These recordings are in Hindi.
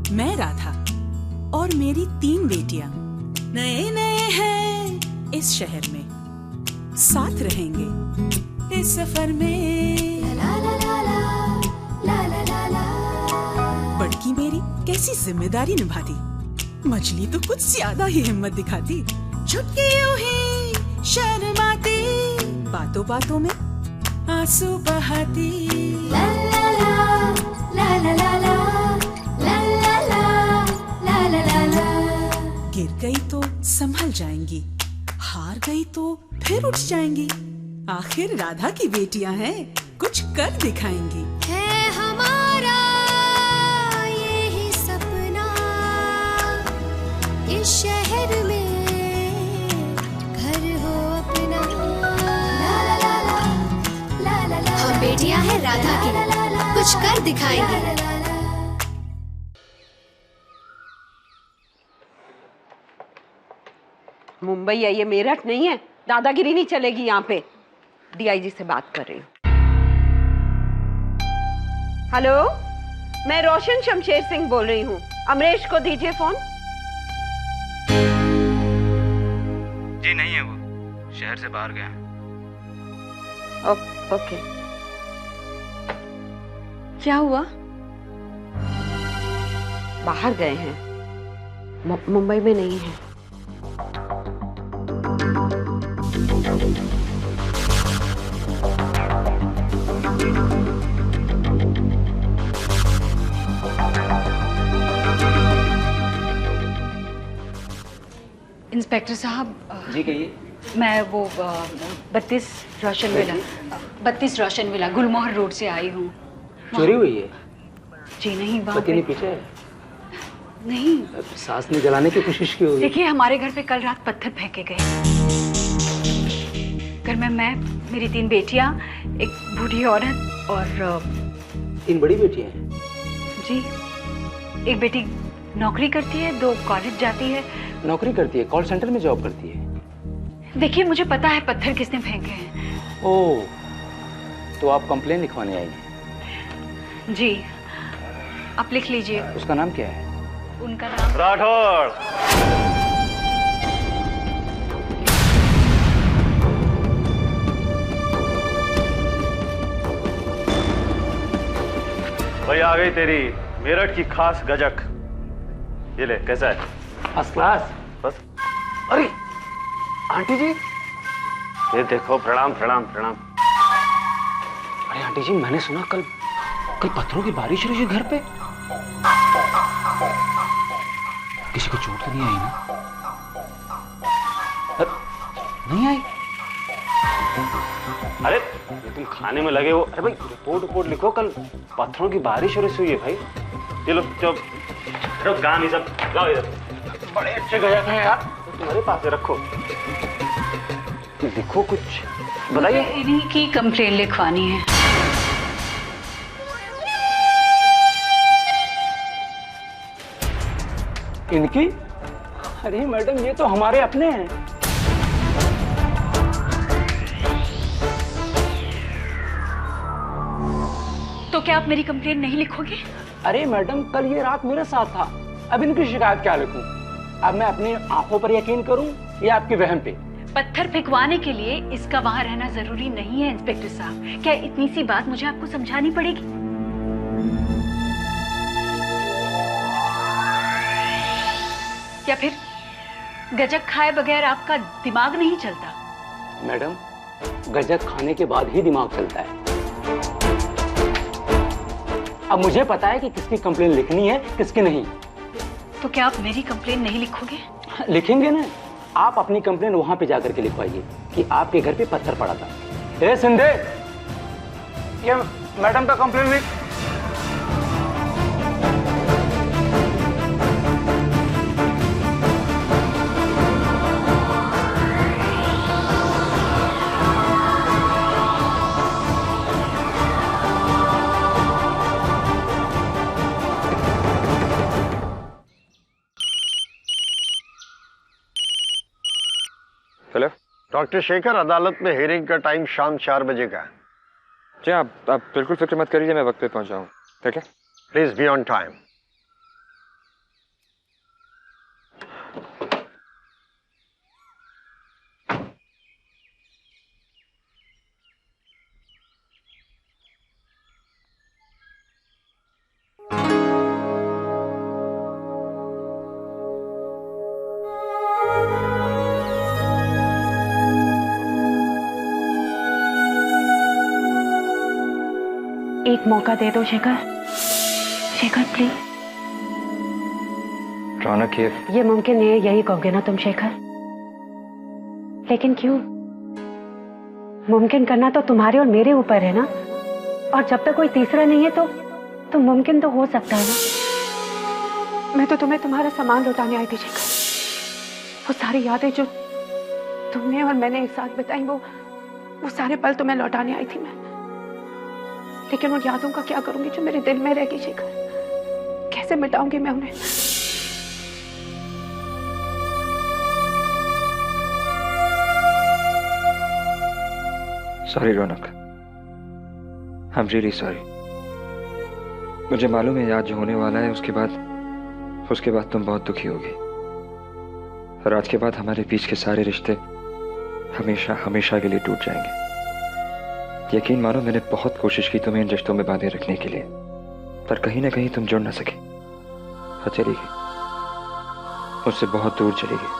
मैं राधा और मेरी 3 बेटियां नए नए हैं इस शहर में, साथ रहेंगे इस सफर में। ला ला ला ला ला ला ला। बड़की मेरी कैसी जिम्मेदारी निभाती, मछली तो कुछ ज्यादा ही हिम्मत दिखाती। छुटकी यूं ही शर्माती, बातों बातों में आंसू बहाती। ला ला ला ला ला ला ला ला ला ला ला ला। गिर गई तो संभल जाएंगी, हार गई तो फिर उठ जाएंगी। आखिर राधा की बेटियां हैं, कुछ कर दिखाएंगी। है हमारा यही सपना, इस शहर में घर हो अपना। ला ला ला ला ला ला। हम बेटियां हैं राधा की, कुछ कर दिखाएंगे। मुंबई है ये, मेरठ नहीं है। दादागिरी नहीं चलेगी यहाँ पे। डीआईजी से बात कर रही हूँ। हेलो, मैं रोशन शमशेर सिंह बोल रही हूँ। अमरेश को दीजिए फोन। जी नहीं है, वो शहर से बाहर गया। ओके। क्या हुआ? बाहर गए हैं, मुंबई में नहीं है। इंस्पेक्टर साहब। जी कहिए। मैं वो 32 रोशन विला गुलमोहर रोड से आई हूँ। चोरी हुई है? जी नहीं, वहाँ पति ने पीछे है? नहीं। सांस ने जलाने की कोशिश की होगी। देखिए, हमारे घर पे कल रात पत्थर फेंके गए। घर में मैं, मेरी 3 बेटियाँ, एक बूढ़ी औरत और 3 बड़ी बेटियाँ हैं? जी, एक बेटी नौकरी करती है, 2 कॉलेज जाती है। नौकरी करती है, कॉल सेंटर में जॉब करती है। देखिए, मुझे पता है पत्थर किसने फेंके हैं। ओह, तो आप कंप्लेन लिखवाने आई हैं? जी, आप लिख लीजिए। उसका नाम क्या है? उनका नाम राठौड़। भाई आ गई तेरी मेरठ की खास गजक। ये ले, कैसा है? First class. बस। अरे आंटी जी, ये देखो, प्रणाम प्रणाम प्रणाम। अरे आंटी जी, मैंने सुना कल पत्थरों की बारिश हुई है घर पे। किसी को चोट तो नहीं आई ना? नहीं आई? अरे ये तुम खाने में लगे हो। अरे भाई रिपोर्ट लिखो, कल पत्थरों की बारिश हुई है भाई। चलो चलो, काम ही सब लाओ इधर। बड़े अच्छे गजक हैं यार, तुम्हारे पास रखो। लिखो कुछ, बताइए। इन्हीं की कंप्लेन लिखवानी है। इनकी? अरे मैडम, ये तो हमारे अपने हैं। तो क्या आप मेरी कंप्लेन नहीं लिखोगे? अरे मैडम, कल ये रात मेरे साथ था, अब इनकी शिकायत क्या लिखूं? अब मैं अपनी आंखों पर यकीन करूं या आपकी वहम पे? पत्थर फेंकवाने के लिए इसका वहां रहना जरूरी नहीं है इंस्पेक्टर साहब। क्या इतनी सी बात मुझे आपको समझानी पड़ेगी? या फिर गजक खाए बगैर आपका दिमाग नहीं चलता? मैडम, गजक खाने के बाद ही दिमाग चलता है। अब मुझे पता है कि किसकी कंप्लेन लिखनी है, किसकी नहीं। तो क्या आप मेरी कंप्लेन नहीं लिखोगे? लिखेंगे ना। आप अपनी कंप्लेन वहां पे जाकर के लिखवाइए कि आपके घर पे पत्थर पड़ा था। ए सिंधे, ये मैडम का कंप्लेन लिख। हेलो डॉक्टर शेखर, अदालत में हियरिंग का टाइम शाम 4 बजे का है। जी आप बिल्कुल फिक्र मत करिए, मैं वक्त पे पहुंच जाऊँ। ठीक है? Please be on time. एक मौका दे दो शेखर, शेखर प्लीज। रौनक ये मुमकिन है, यही कहोगे ना तुम शेखर? लेकिन क्यों? मुमकिन करना तो तुम्हारे और मेरे ऊपर है ना, और जब तक कोई तीसरा नहीं है तो मुमकिन तो हो सकता है ना। मैं तो तुम्हें तुम्हारा सामान लौटाने आई थी शेखर। वो सारी यादें जो तुमने और मैंने एक साथ बिताई, वो सारे पल तुम्हें लौटाने आई थी मैं। लेकिन उन यादों का क्या करूंगी जो मेरे दिल में रह गई शेखर? कैसे मिटाऊंगी मैं उन्हें? Sorry Raunak, I am really sorry. मुझे मालूम है आज जो होने वाला है उसके बाद तुम बहुत दुखी होगी, और आज के बाद हमारे बीच के सारे रिश्ते हमेशा हमेशा के लिए टूट जाएंगे। यकीन मानो मैंने बहुत कोशिश की तुम्हें इन रिश्तों में बांधे रखने के लिए, पर कहीं ना कहीं तुम जुड़ ना सके और चली गई, मुझसे बहुत दूर चली गई।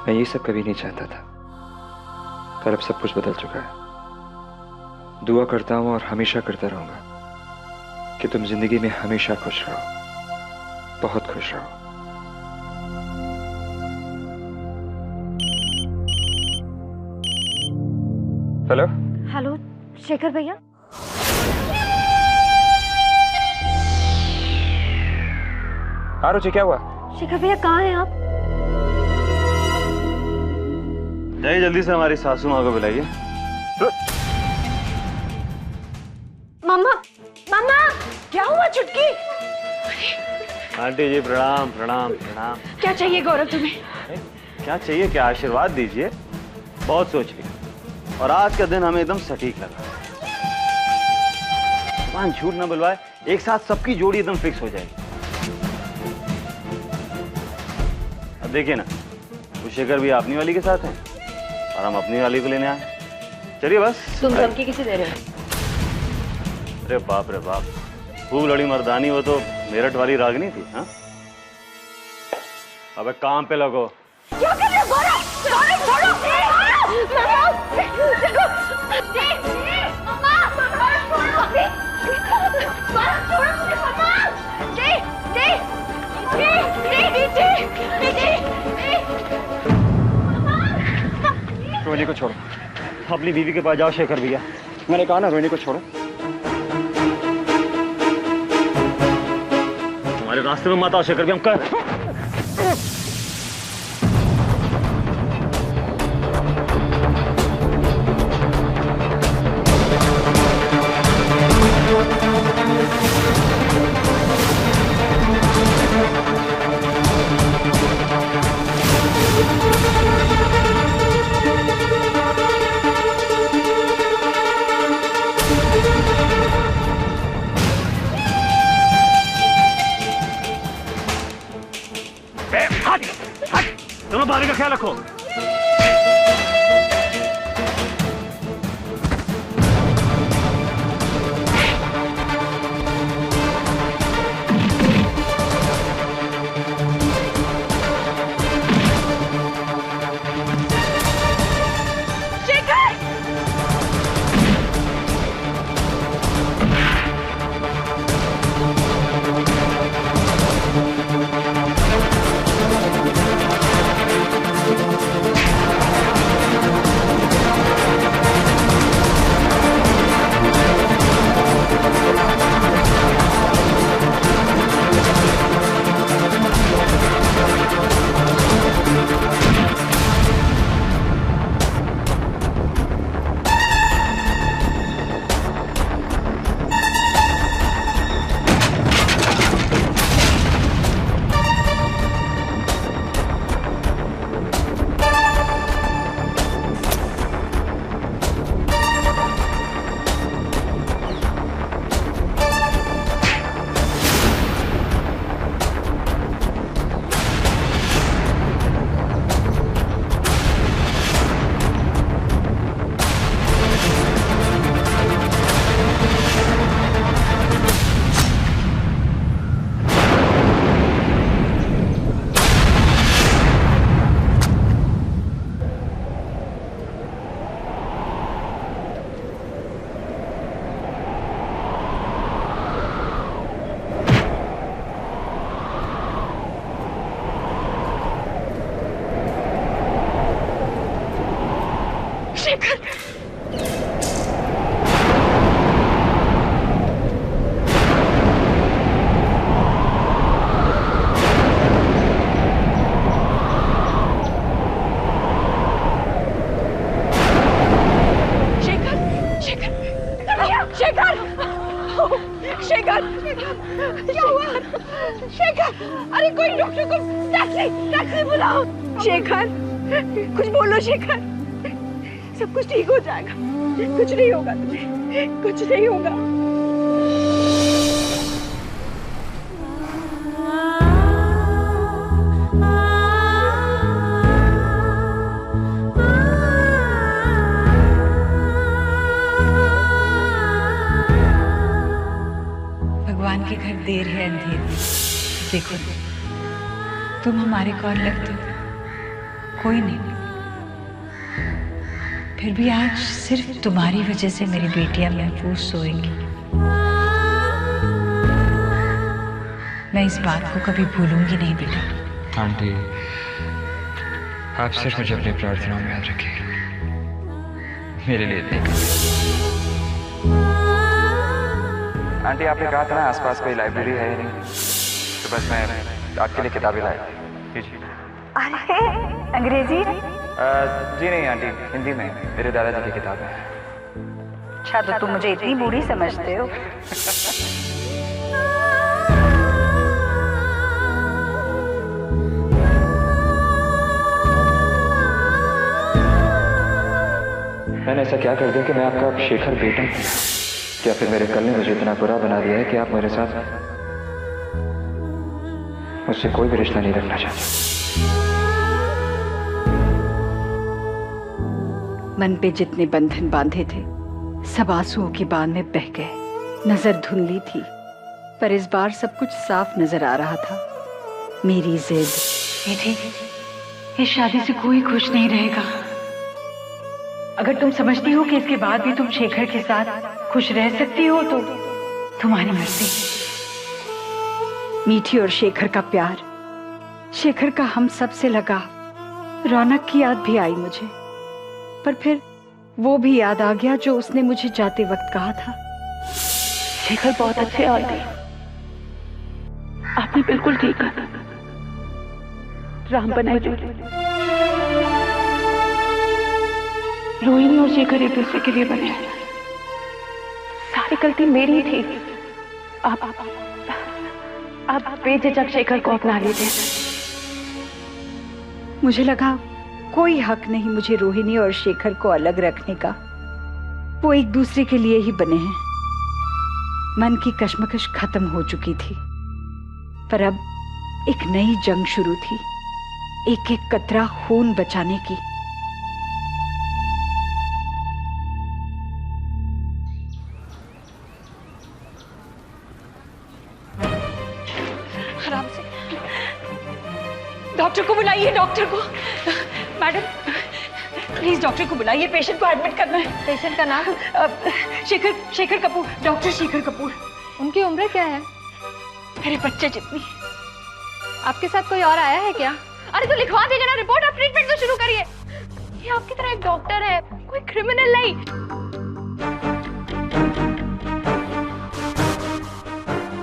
मैं ये सब कभी नहीं चाहता था, पर अब सब कुछ बदल चुका है। दुआ करता हूं और हमेशा करता रहूंगा कि तुम जिंदगी में हमेशा खुश रहो, बहुत खुश रहो। हेलो हेलो शेखर भैया। हाँ रुचि, क्या हुआ? शेखर भैया कहाँ हैं आप? जाइए जल्दी से हमारी सासू माँ को बुलाइए। मम्मा, मम्मा क्या हुआ चुटकी? आंटी जी प्रणाम प्रणाम प्रणाम। क्या चाहिए गौरव तुम्हें? क्या चाहिए, क्या आशीर्वाद दीजिए। बहुत सोच लिया और आज का दिन हमें एकदम सटीक लगा। भगवान झूठ न बुलवाए, एक साथ सबकी जोड़ी एकदम फिक्स हो जाएगी। अब देखिए ना, वो शेखर भी अपनी वाली के साथ हैं और हम अपनी वाली को लेने आए। चलिए बस। तुम धमकी किसे दे रहे हो? अरे बाप रे बाप, खूब लड़ी मर्दानी, वो तो मेरठ वाली रागनी थी। हाँ, अबे काम पे लगो। क्या कर रहे हो गौरव? गौरव छोड़ो। रोहिणी को छोड़ो। अपनी बीवी के पास जाओ शेखर भैया। मैंने कहा ना रोहिणी को छोड़ो। हमारे रास्ते में मत आओ शेखर भैया, हम कर। दोनों बारी का ख्याल रखो। अरे कोई डॉक्टर को टैक्सी बुलाओ। शेखर, कुछ बोलो शेखर, सब कुछ ठीक हो जाएगा, कुछ नहीं होगा तुम्हें, कुछ नहीं होगा। भगवान के घर देर है अंधेर। देखो तुम हमारे को और लगते हो कोई नहीं, फिर भी आज सिर्फ तुम्हारी वजह से मेरी बेटियां महफूज सोएंगी। मैं इस बात को कभी भूलूंगी नहीं बेटा। आंटी, आप सिर्फ मुझे अपनी प्रार्थनाओं में याद रखिए, मेरे लिए देख। आंटी, आपने कहा था ना आसपास कोई लाइब्रेरी है या नहीं, तो बस मैं आपके लिए किताबें लाया। अरे अंग्रेजी? जी नहीं आंटी, हिंदी में, मेरे दादाजी की किताब है। अच्छा, तो तुम मुझे इतनी बूढ़ी समझते हो? मैंने ऐसा क्या कर दिया कि मैं आपका शेखर बेटा हूं? क्या फिर मेरे कल ने मुझे इतना बुरा बना दिया है कि आप मेरे साथ मुझसे कोई भी रिश्ता नहीं रखना चाहते? मन पे जितने बंधन बांधे थे सब आंसुओं की बांध में बह गए। नजर धुंधली थी, पर इस बार सब कुछ साफ नजर आ रहा था। मेरी जिद, इस शादी से कोई खुश नहीं रहेगा। अगर तुम समझती हो कि इसके बाद भी तुम शेखर के साथ खुश रह सकती हो तो तुम्हारी मर्जी। मीठी और शेखर का प्यार, शेखर का हम सब से लगाव, रौनक की याद भी आई मुझे, पर फिर वो भी याद आ गया जो उसने मुझे जाते वक्त कहा था। शेखर बहुत अच्छे आदमी, आपने बिल्कुल ठीक कहा। राम बनाए जोड़े, रोहिणी और शेखर एक दूसरे के लिए बने। सारी गलती मेरी थी। आप बेझिझक शेखर को अपना लीजिए। मुझे लगा कोई हक नहीं मुझे रोहिणी और शेखर को अलग रखने का, वो एक दूसरे के लिए ही बने हैं। मन की कश्मकश खत्म हो चुकी थी, पर अब एक नई जंग शुरू थी, एक एक कतरा खून बचाने की। आराम से, डॉक्टर को बुलाइए, डॉक्टर को। मैडम प्लीज डॉक्टर को बुलाइए, पेशेंट को एडमिट करना है। पेशेंट का नाम? शेखर कपूर, डॉक्टर शेखर कपूर। उनकी उम्र क्या है? मेरे बच्चे जितनी। आपके साथ कोई और आया है क्या? अरे तो लिखवा दीजिए ना रिपोर्ट, आप ट्रीटमेंट तो शुरू करिए। ये आपकी तरह एक डॉक्टर है, कोई क्रिमिनल नहीं।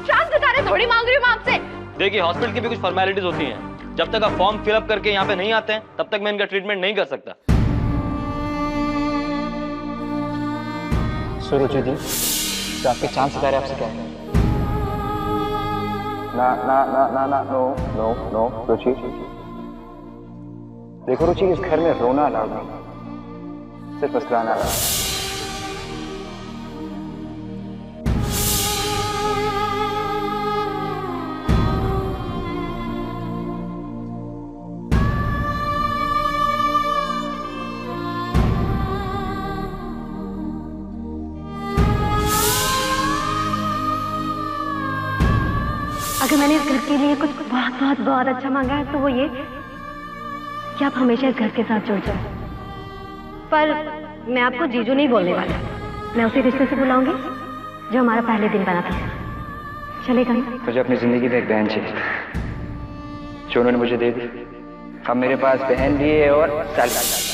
चांस सितारे थोड़ी मांग रही हूँ मैं आपसे। देखिए, हॉस्पिटल की भी कुछ फॉर्मेलिटीज होती हैं। जब तक आप फॉर्म फिलअप करके यहाँ पे नहीं आते हैं तब तक मैं इनका ट्रीटमेंट नहीं कर सकता। सुरुचि दी, तो आपके चांस सितारे आपसे क्या है? ना ना ना ना ना नो नो नो रुचि, देखो रुचि, इस घर में रोना अलाउड नहीं, सिर्फ मुस्कुराना अलाउड। अगर मैंने इस घर के लिए कुछ बहुत बहुत बहुत अच्छा मांगा है तो वो ये कि आप हमेशा इस घर के साथ जुड़ जाए। पर मैं आपको जीजू नहीं बोलने वाली, मैं उसी रिश्ते से बुलाऊंगी जो हमारा पहले दिन बना था। चलेगा ना? मुझे अपनी जिंदगी में एक बहन चाहिए, जो उन्होंने मुझे दे दी। अब मेरे पास बहन भी है और साली।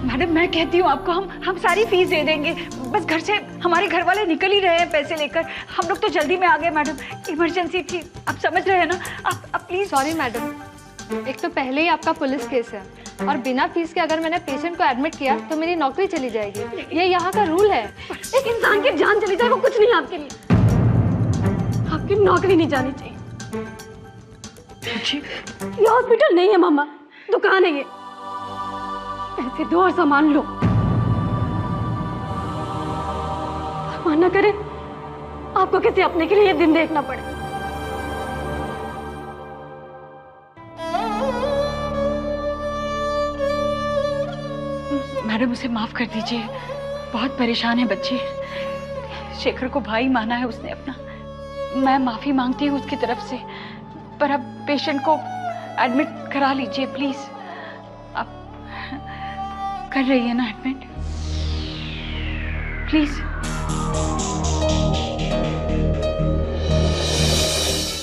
मैडम मैं कहती हूँ आपको, हम सारी फीस दे देंगे। बस घर से हमारे घर वाले निकल ही रहे हैं पैसे लेकर। हम लोग तो जल्दी में आ गए मैडम, इमरजेंसी थी, आप समझ रहे हैं ना। आप प्लीज। सॉरी मैडम, एक तो पहले ही आपका पुलिस केस है और बिना फीस के अगर मैंने पेशेंट को एडमिट किया तो मेरी नौकरी चली जाएगी। ये यहाँ का रूल है। एक इंसान की जान चली जाए वो कुछ नहीं आपके लिए। आप आपकी नौकरी नहीं जानी चाहिए। ये हॉस्पिटल नहीं है मामा, दुकान है ये। ऐसे दो और सामान लो। भगवान ना करे आपको किसी अपने के लिए ये दिन देखना पड़े। मैडम उसे माफ कर दीजिए, बहुत परेशान है बच्ची। शेखर को भाई माना है उसने अपना। मैं माफी मांगती हूँ उसकी तरफ से, पर अब पेशेंट को एडमिट करा लीजिए प्लीज। आप कर रही है ना एडमिट, प्लीज।